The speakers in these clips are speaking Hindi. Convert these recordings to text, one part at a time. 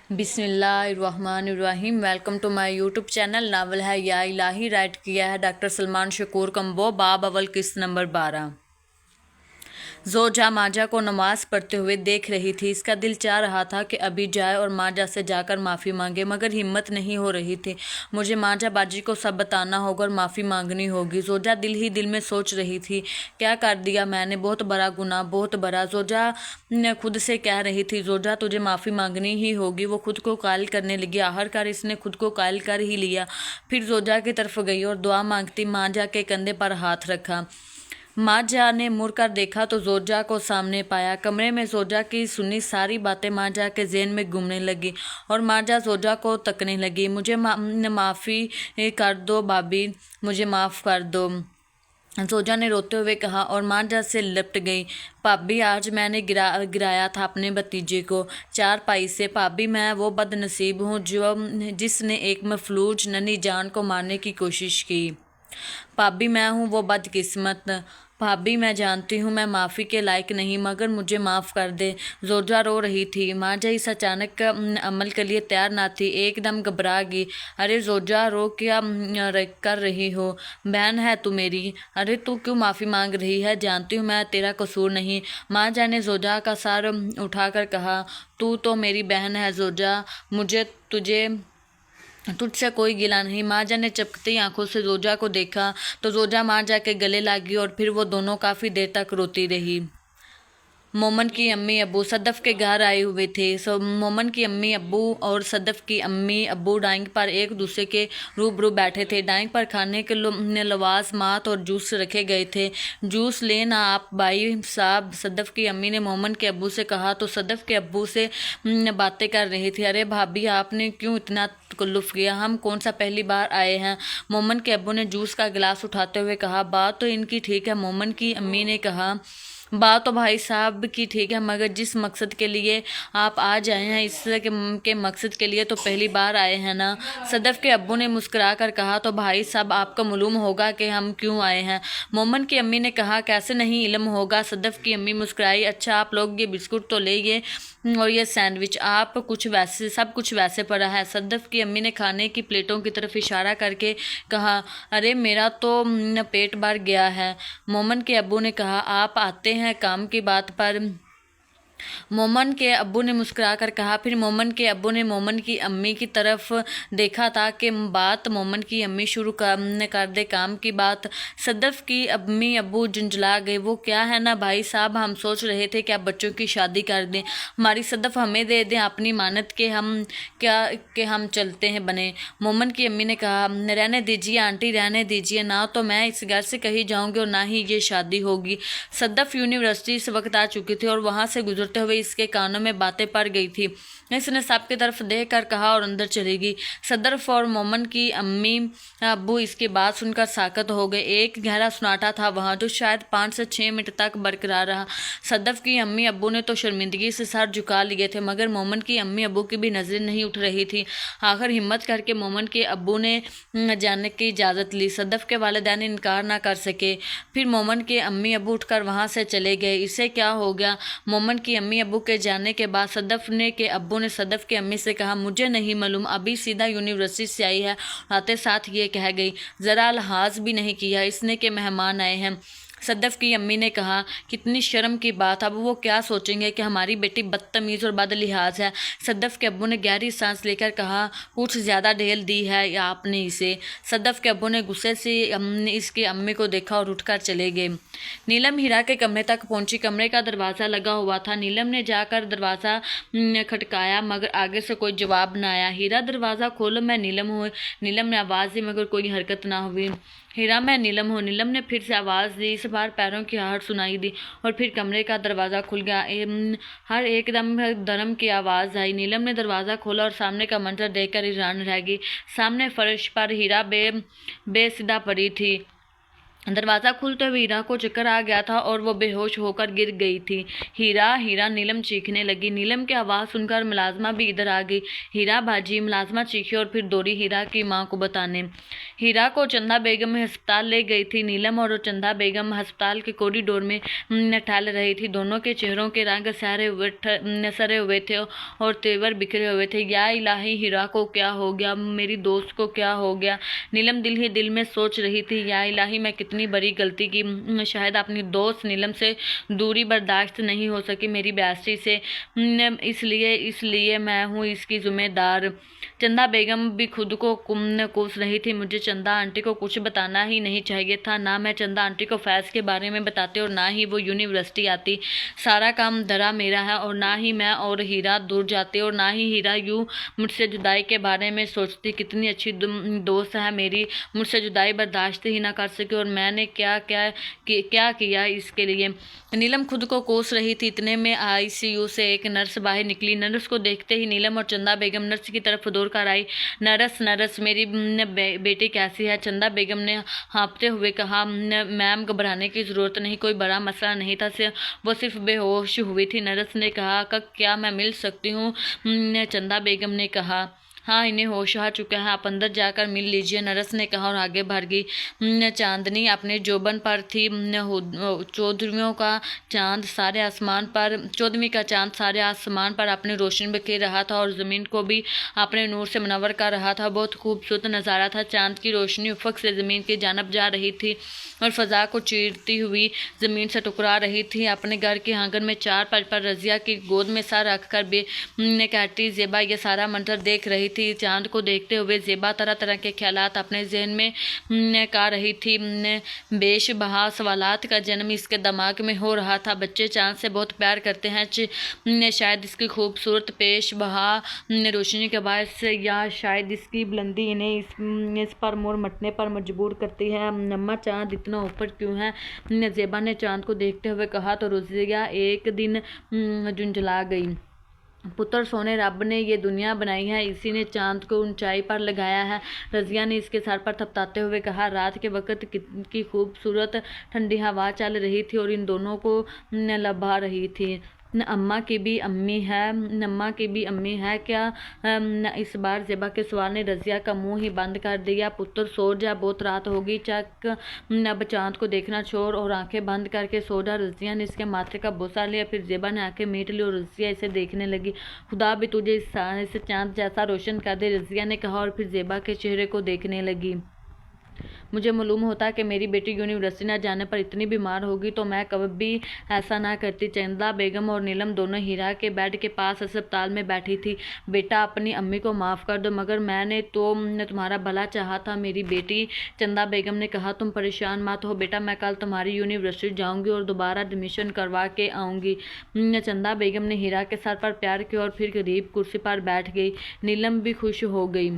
बिस्मिल्लाहिर्रहमानिर्रहीम। Welcome to my YouTube channel. नावल है या इलाही, राइट किया है डॉक्टर सलमान शकूर कंबो। बाब अवल किस्त नंबर 12। जोजा माजा को नमाज पढ़ते हुए देख रही थी। इसका दिल चाह रहा था कि अभी जाए और माजा से जाकर माफ़ी मांगे, मगर हिम्मत नहीं हो रही थी। मुझे माजा बाजी को सब बताना होगा और माफ़ी मांगनी होगी। जोजा दिल ही दिल में सोच रही थी, क्या कर दिया मैंने, बहुत बड़ा गुनाह, बहुत बड़ा। जोजा खुद से कह रही थी, जोजा तुझे माफ़ी मांगनी ही होगी। वो खुद को कायल करने लगी। आखिरकार इसने खुद को कायल कर ही लिया। फिर जोजा की तरफ गई और दुआ मांगती माजा के कंधे पर हाथ रखा। माजा ने मुड़कर देखा तो जोजा को सामने पाया। कमरे में जोजा की सुनी सारी बातें माजा के ज़हन में घूमने लगी और माजा जोजा को तकने लगी। मुझे माफ़ी कर दो भाभी, मुझे माफ़ कर दो, जोजा ने रोते हुए कहा और माजा से लिपट गई। भाभी, आज मैंने गिराया था अपने भतीजे को चारपाई से। भाभी, मैं वो बदनसीब हूँ जिसने एक मफलूज नन्ही जान को मारने की कोशिश की। भाभी, मैं हूँ वो बदकिस्मत। भाभी, मैं जानती हूँ मैं माफ़ी के लायक नहीं, मगर मुझे माफ़ कर दे। जोजा रो रही थी। माजा इस अचानक अमल के लिए तैयार ना थी, एकदम घबरा गई। अरे जोजा, रो क्या कर रही हो? बहन है तू मेरी, अरे तू क्यों माफ़ी मांग रही है? जानती हूँ मैं तेरा कसूर नहीं। माजा ने जोजा का सर उठाकर कहा, तू तो मेरी बहन है जोजा, मुझे तुझसे कोई गिला नहीं। माजा ने चपकती आंखों से जोजा को देखा तो जोजा माजा के गले लगी और फिर वो दोनों काफ़ी देर तक रोती रही। मोमन की अम्मी अब्बू सदफ़ के घर आए हुए थे। मोमन की अम्मी अब्बू और सदफ़ की अम्मी अब्बू डाइनिंग पर एक दूसरे के रूबरू बैठे थे। डाइनिंग पर खाने के लवाज मात और जूस रखे गए थे। जूस लेना आप भाई साहब, सदफ़ की अम्मी ने मोमन के अब्बू से कहा तो सदफ़ के अब्बू से बातें कर रही थी। अरे भाभी, आपने क्यों इतना तकल्लुफ़ किया? हम कौन सा पहली बार आए हैं? मोमन के अब्बू ने जूस का गिलास उठाते हुए कहा। बात तो इनकी ठीक है, मोमन की अम्मी ने कहा। बात तो भाई साहब की ठीक है, मगर जिस मकसद के लिए आप आज आए हैं, इस के मकसद के लिए तो पहली बार आए हैं ना। सदफ़ के अब्बू ने मुस्कुरा कर कहा। तो भाई साहब, आपको मालूम होगा कि हम क्यों आए हैं? मोमन की अम्मी ने कहा। कैसे नहीं इल्म होगा? सदफ़ की अम्मी मुस्कुराई। अच्छा, आप लोग ये बिस्कुट तो ले, ये और ये सैंडविच, आप सब कुछ वैसे पड़ा है। सदफ़ की अम्मी ने खाने की प्लेटों की तरफ इशारा करके कहा। अरे मेरा तो पेट भर गया है। मोमन के अब्बू ने कहा। आप आते हैं काम की बात पर? मोमन के अब्बू ने मुस्कुराकर कहा। फिर मोमन के अब्बू ने मोमन की अम्मी की तरफ देखा था कि बात मोमन की अम्मी शुरू कर दे काम की बात। सदफ़ की अम्मी अब्बू झुंझला गए। वो क्या है ना भाई साहब, हम सोच रहे थे कि आप बच्चों की शादी कर दें, हमारी सदफ़ हमें दे दें अपनी मानत के हम चलते हैं बने। मोमन की अम्मी ने कहा। रहने दीजिए आंटी, रहने दीजिए, ना तो मैं इस घर से कहीं जाऊंगी और ना ही ये शादी होगी। सदफ़ यूनिवर्सिटी इस वक्त आ चुकी थी और वहाँ से गुजरते हुए इसके कानों में बातें पड़ गई थी। इसने सबकी तरफ देख कर कहा और अंदर चली गई। सदफ़ और मोमन की अम्मी अब्बू इसकी बात सुनकर साकत हो गए। एक गहरा सन्नाटा था वहाँ, जो शायद 5 से 6 मिनट तक बरकरार रहा। सदफ़ की अम्मी अब्बू ने तो शर्मिंदगी से सर झुका लिए थे, मगर मोमन की अम्मी अब्बू की भी नज़रें नहीं उठ रही थी। आखिर हिम्मत करके मोमन के अब्बू ने जाने की इजाज़त ली। सदफ़ के वालिदैन इनकार ना कर सके। फिर मोमन के अम्मी अब्बू उठकर वहाँ से चले गए। इसे क्या हो गया? मोमन की अम्मी अब्बू के जाने के बाद सदफ़ के अब्बू ने सदफ़ की अम्मी से कहा। मुझे नहीं मालूम, अभी सीधा यूनिवर्सिटी से आई है, आते साथ ये कह गई, ज़रा लिहाज भी नहीं किया इसने के मेहमान आए हैं। सदफ़ की अम्मी ने कहा। कितनी शर्म की बात, अब वो क्या सोचेंगे कि हमारी बेटी बदतमीज़ और बदलिहाज है। सदफ़ के अब्बू ने गहरी सांस लेकर कहा। कुछ ज़्यादा ढेल दी है या आपने इसे? सदफ़ के अब्बू ने गुस्से से इसकी अम्मी को देखा और उठकर चले गए। नीलम हीरा के कमरे तक पहुंची। कमरे का दरवाज़ा लगा हुआ था। नीलम ने जाकर दरवाज़ा खटकाया, मगर आगे से कोई जवाब न आया। हीरा, दरवाज़ा खोलो, मैं नीलम हूँ। नीलम ने आवाज़ दी, मगर कोई हरकत ना हुई। हीरा, मैं नीलम हूँ। नीलम ने फिर से आवाज़ दी। इस बार पैरों की आहट सुनाई दी और फिर कमरे का दरवाज़ा खुल गया। हर एकदम धर्म की आवाज़ आई। नीलम ने दरवाज़ा खोला और सामने का मंजर देखकर हैरान रह गई। सामने फर्श पर हीरा बेसिदा पड़ी थी। दरवाज़ा खुलते हुए हीरा को चक्कर आ गया था और वो बेहोश होकर गिर गई थी। हीरा हीरा, नीलम चीखने लगी। नीलम की आवाज़ सुनकर मुलाजमा भी इधर आ गई। हीरा भाजी, मुलाजमा चीखी और फिर दौड़ी हीरा की माँ को बताने। हीरा को चंदा बेगम अस्पताल ले गई थी। नीलम और चंदा बेगम अस्पताल के कॉरिडोर में टहल रही थी। दोनों के चेहरों के रंग सरे हुए थे और तेवर बिखरे हुए थे। या इलाही, हीरा को क्या हो गया? मेरी दोस्त को क्या हो गया? नीलम दिल ही दिल में सोच रही थी, या इलाही, मैं कितनी बड़ी गलती की। शायद अपनी दोस्त नीलम से दूरी बर्दाश्त नहीं हो सकी, मेरी बेइज्जती से। इसलिए मैं हूँ इसकी जिम्मेदार। चंदा बेगम भी खुद को कोस रही थी। मुझे चंदा आंटी को कुछ बताना ही नहीं चाहिए था। ना मैं चंदा आंटी को फैज़ के बारे में बताती और ना ही वो यूनिवर्सिटी आती। सारा काम धरा मेरा है और ना ही मैं और हीरा दूर जाते और ना ही हीरा यूँ मुझसे जुदाई के बारे में सोचती। कितनी अच्छी दोस्त है मेरी, मुझसे जुदाई बर्दाश्त ही ना कर सके और मैंने क्या किया इसके लिए। नीलम खुद को कोस रही थी। इतने में आईसीयू से एक नर्स बाहर निकली। नर्स को देखते ही नीलम और चंदा बेगम नर्स की तरफ दौड़ कर आई। नर्स, मेरी बेटी कैसी है? चंदा बेगम ने हाँफते हुए कहा। मैम, घबराने की ज़रूरत नहीं, कोई बड़ा मसला नहीं था, वो सिर्फ बेहोश हुई थी। नर्स ने कहा। क्या मैं मिल सकती हूँ? चंदा बेगम ने कहा। हाँ, इन्हें होश आ चुका है, आप अंदर जाकर मिल लीजिए, नरस ने कहा और आगे बढ़ गई। चांदनी अपने जोबन पर थी। चौदहवीं का चांद सारे आसमान पर अपनी रोशनी बिखेर रहा था और ज़मीन को भी अपने नूर से मुनव्वर कर रहा था। बहुत खूबसूरत नज़ारा था। चांद की रोशनी उफ़क़ से ज़मीन की जानब जा रही थी और फ़ज़ा को चीरती हुई ज़मीन से टकरा रही थी। अपने घर के आंगन में चारपाई पर रज़िया की गोद में सर रख कर कहती ज़ेबा ये सारा मंजर देख रही थी। चांद को देखते हुए ज़ेबा तरह तरह के ख्यालात अपने जहन में कर रही थी। बेशबहा सवालात का जन्म इसके दिमाग में हो रहा था। बच्चे चांद से बहुत प्यार करते हैं, शायद इसकी खूबसूरत पेशबहा रोशनी के बायस, या शायद इसकी बुलंदी इन्हें इस पर मोर मटने पर मजबूर करती है। अम्मा, चांद इतना ऊपर क्यों है? ज़ेबा ने चांद को देखते हुए कहा तो रज़िया एक दिन झुंझला गई। पुत्र सोने, रब ने ये दुनिया बनाई है, इसी ने चांद को ऊंचाई पर लगाया है, रज़िया ने इसके सर पर थपथाते हुए कहा। रात के वक्त की खूबसूरत ठंडी हवा चल रही थी और इन दोनों को लभा रही थी। अम्मा की भी अम्मी है क्या? इस बार ज़ेबा के सवाल ने रज़िया का मुंह ही बंद कर दिया। पुत्र सो जा, बहुत रात होगी, चक अब चांद को देखना छोड़ और आंखें बंद करके सो जा। रज़िया ने इसके माथे का बोसा लिया। फिर ज़ेबा ने आंखें मीट ली और रज़िया इसे देखने लगी। खुदा भी तुझे इस चांद जैसा रोशन कर दे, रज़िया ने कहा और फिर ज़ेबा के चेहरे को देखने लगी। मुझे मालूम होता कि मेरी बेटी यूनिवर्सिटी न जाने पर इतनी बीमार होगी तो मैं कभी ऐसा ना करती। चंदा बेगम और नीलम दोनों हीरा के बेड के पास अस्पताल में बैठी थी। बेटा, अपनी अम्मी को माफ़ कर दो, मगर मैंने तो तुम्हारा भला चाहा था मेरी बेटी। चंदा बेगम ने कहा। तुम परेशान मत हो बेटा, मैं कल तुम्हारी यूनिवर्सिटी जाऊँगी और दोबारा एडमिशन करवा के आऊँगी। चंदा बेगम ने हीरा के सर पर प्यार किया और फिर करीब कुर्सी पर बैठ गई। नीलम भी खुश हो गई।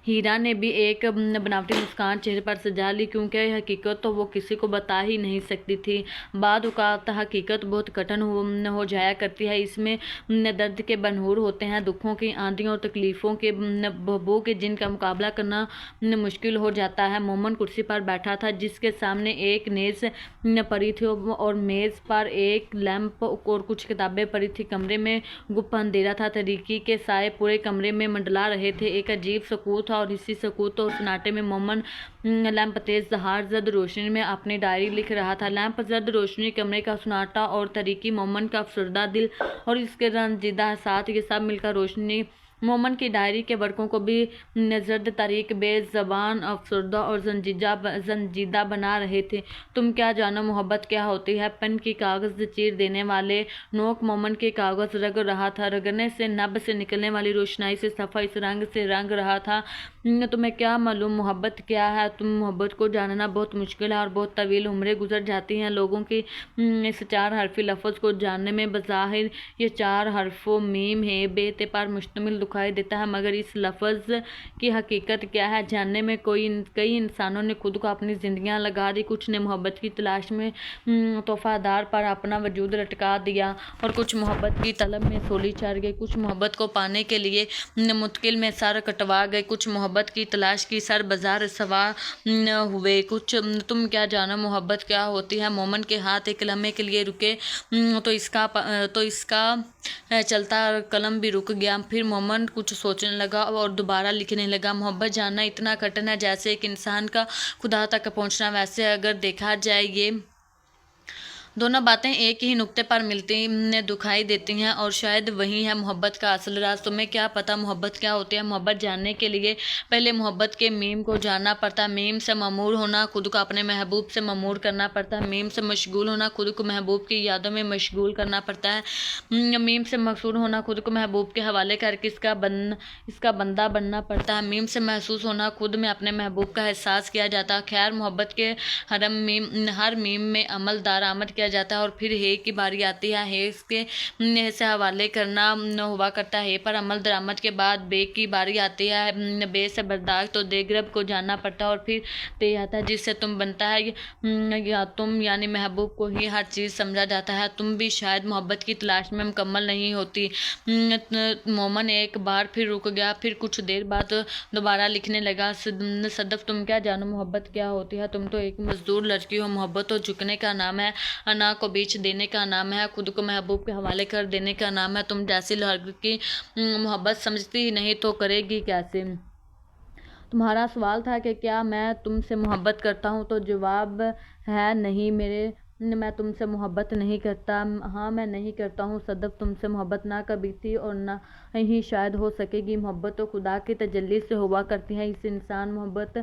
हीरा ने भी एक बनावटी मुस्कान चेहरे पर सजा ली, क्योंकि हकीकत तो वो किसी को बता ही नहीं सकती थी। बाद औक़ात हकीकत बहुत कठिन हो जाया करती है। इसमें दर्द के बनहूर होते हैं, दुखों की आंधियों और तकलीफ़ों के भबू के जिनका मुकाबला करना मुश्किल हो जाता है। मोमन कुर्सी पर बैठा था, जिसके सामने एक मेज़ पड़ी थी और मेज़ पर एक लैंप और कुछ किताबें पड़ी थी। कमरे में गुप्त अंधेरा था। तारीकी के साए पूरे कमरे में मंडला रहे थे। एक अजीब सकूत और इसी सकूत और सन्नाटे में मोमन लैंप तेज जहार जद रोशनी में अपनी डायरी लिख रहा था। लैंप जद रोशनी, कमरे का सन्नाटा और तारीकी, मोमन का अफसरदा दिल और इसके रंजीदा साथ, ये सब मिलकर रोशनी मोमन की डायरी के वर्कों को भी जर्द तारीक, बेज़बान, अफसरदा और जंजीदा बना रहे थे। तुम क्या जानो मोहब्बत क्या होती है? पेन की कागज़ चीर देने वाले नोक मोमन के कागज़ रग रहा था। रगने से नब से निकलने वाली रोशनाई से सफ़ा इस रंग से रंग रहा था। तुम्हें क्या मालूम मोहब्बत क्या है? तुम मोहब्बत को जानना बहुत मुश्किल है और बहुत तवील उम्रें गुजर जाती हैं लोगों की इस 4 हरफी लफ्ज़ को जानने में। बज़ाहिर ये 4 हरफों मीम है बे ते पर मुश्तमिल दुखद दुखाई देता है, मगर इस लफ्ज़ की हकीकत क्या है जानने में कई इंसानों ने खुद को अपनी ज़िंदगियां लगा दी। कुछ ने मोहब्बत की तलाश में तोहफ़ादार पर अपना वजूद लटका दिया और कुछ मोहब्बत की तलब में सोली चढ़ गए। कुछ मोहब्बत को पाने के लिए मुश्किल में सर कटवा गए। कुछ मोहब्बत की तलाश की सर बाजार सवा हुए। कुछ तुम क्या जानो मोहब्बत क्या होती है। मोमन के हाथ एक लम्हे के लिए रुके तो इसका चलता कलम भी रुक गया। फिर मोमन कुछ सोचने लगा और दोबारा लिखने लगा। मोहब्बत जानना इतना कठिन है जैसे एक इंसान का खुदा तक पहुंचना। वैसे अगर देखा जाए ये दोनों बातें एक ही नुक्ते पर मिलती दिखाई देती हैं और शायद वही है मोहब्बत का असल राज। तुम्हें क्या पता मोहब्बत क्या होती है। मोहब्बत जानने के लिए पहले मोहब्बत के मीम को जानना पड़ता है। मीम से ममूर होना, खुद को अपने महबूब से ममूर करना पड़ता है। मीम से मशगूल होना, खुद को महबूब की यादों में मशगूल करना पड़ता है। मीम से मकसूद होना, खुद को महबूब के हवाले करके इसका बंदा बनना पड़ता है। मीम से महसूस होना, खुद में अपने महबूब का एहसास किया जाता है। खैर मोहब्बत के हर मीम में अमल दारामद किया जाता है और फिर हे की बारी आती है। हे इसके से हवाले करना हुआ करता है। हे पर अमल दरामद के बाद बे की बारी आती है। बे से बर्दाश्त तो देगरब को जानना पड़ता है और फिर ते आता है जिससे तुम बनता है। या तुम यानी महबूब को ही हर चीज़ समझा जाता है। तुम भी शायद मोहब्बत की तलाश में मुकम्मल नहीं होती। मोमन एक बार फिर रुक गया। फिर कुछ देर बाद दोबारा लिखने लगा। सदफ तुम क्या जानो मोहब्बत क्या होती है। तुम तो एक मजदूर लड़की हो। मोहब्बत तो झुकने का नाम है, अना को बेच देने का नाम है, खुद को महबूब के हवाले कर देने का नाम है। तुम जैसी लड़की मोहब्बत समझती ही नहीं तो करेगी कैसे। तुम्हारा सवाल था कि क्या मैं तुमसे मोहब्बत करता हूँ, तो जवाब है नहीं। मैं तुमसे मोहब्बत नहीं करता। हाँ मैं नहीं करता हूँ सदफ। तुमसे मोहब्बत ना कभी थी और ना ही शायद हो सकेगी। मोहब्बत तो खुदा की तजल्ली से हुआ करती है। इस इंसान मोहब्बत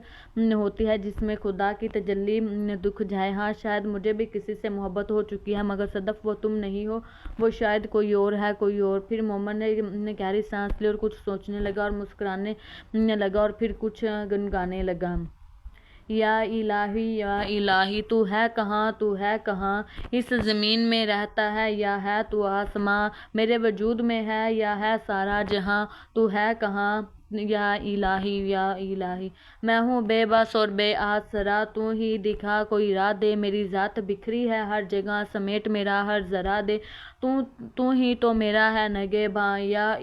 होती है जिसमें खुदा की तजल्ली दुख जाए। हाँ शायद मुझे भी किसी से मोहब्बत हो चुकी है, मगर सदफ वो तुम नहीं हो, वो शायद कोई और है, कोई और। फिर मोमन ने गहरी सांस ली और कुछ सोचने लगा और मुस्कुराने लगा और फिर कुछ गुनगाने लगा। या इलाही तू है कहाँ, तू है कहाँ। इस ज़मीन में रहता है या है तू आसमां। मेरे वजूद में है या है सारा जहां। तू है कहाँ या इलाही। मैं हूँ बेबस और बेआसरा, तू ही दिखा कोई राह दे। मेरी ज़ात बिखरी है हर जगह, समेट मेरा हर ज़रा दे। तू ही तो मेरा है नगेबां या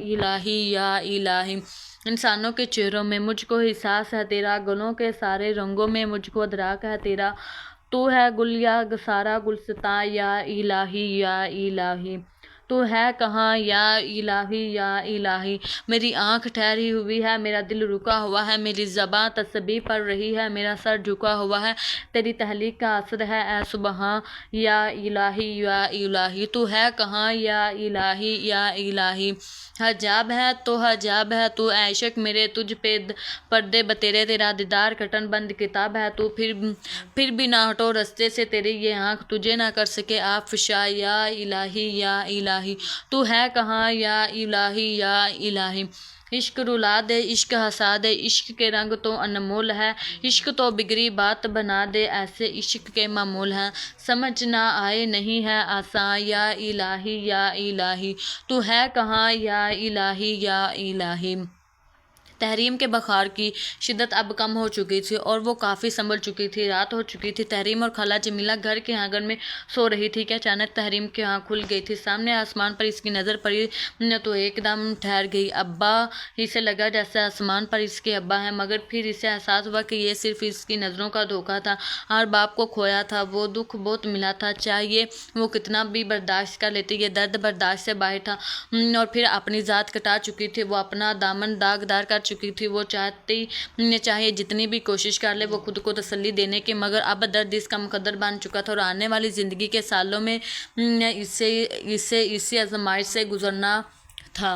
इलाही। इंसानों के चेहरों में मुझको एहसास है तेरा, गलों के सारे रंगों में मुझको अदराक है तेरा। तू है गुल या सारा गुलस्तां या इलाही। तू है कहाँ या इलाही। मेरी आँख ठहरी हुई है, मेरा दिल रुका हुआ है, मेरी ज़बां तस्बीह पढ़ रही है, मेरा सर झुका हुआ है। तेरी तहलीक का असर है ए सुबहां या इलाही। तू है कहाँ या इलाही। हजाब है तो हजाब है तू ऐशक मेरे, तुझ पे पर्दे बतेरे, तेरा दीदार कटन बंद किताब है तू। फिर भी ना हटो रस्ते से तेरी ये आँख, तुझे ना कर सके आफशा या इलाही। तू है कहाँ या इलाही। इश्क रुला दे, इश्क हंसा दे, इश्क के रंग तो अनमोल है। इश्क तो बिगड़ी बात बना दे, ऐसे इश्क के मामूल हैं। समझ ना आए नहीं है आसान या इलाही। तू है कहाँ या इलाही। तहरीम के बुखार की शिद्दत अब कम हो चुकी थी और वो काफ़ी संभल चुकी थी। रात हो चुकी थी। तहरीम और खाला जमीला घर के आंगन में सो रही थी कि अचानक तहरीम की आँख खुल गई थी। सामने आसमान पर इसकी नज़र पड़ी तो एकदम ठहर गई। अब्बा इसे लगा जैसे आसमान पर इसके अब्बा हैं, मगर फिर इसे एहसास हुआ कि ये सिर्फ इसकी नज़रों का धोखा था। हर बाप को खोया था, वो दुख बहुत मिला था, चाहे वो कितना भी बर्दाश्त कर लेती, ये दर्द बर्दाश्त से बाहर था। और फिर अपनी ज़ात कटा चुकी थी, वो अपना दामन दागदार कर चुकी थी। वो चाहे जितनी भी कोशिश कर ले वो खुद को तसल्ली देने की, मगर अब दर्द इसका मुकद्दर बन चुका था और आने वाली ज़िंदगी के सालों में इसे इसी आजमाइश से गुजरना था।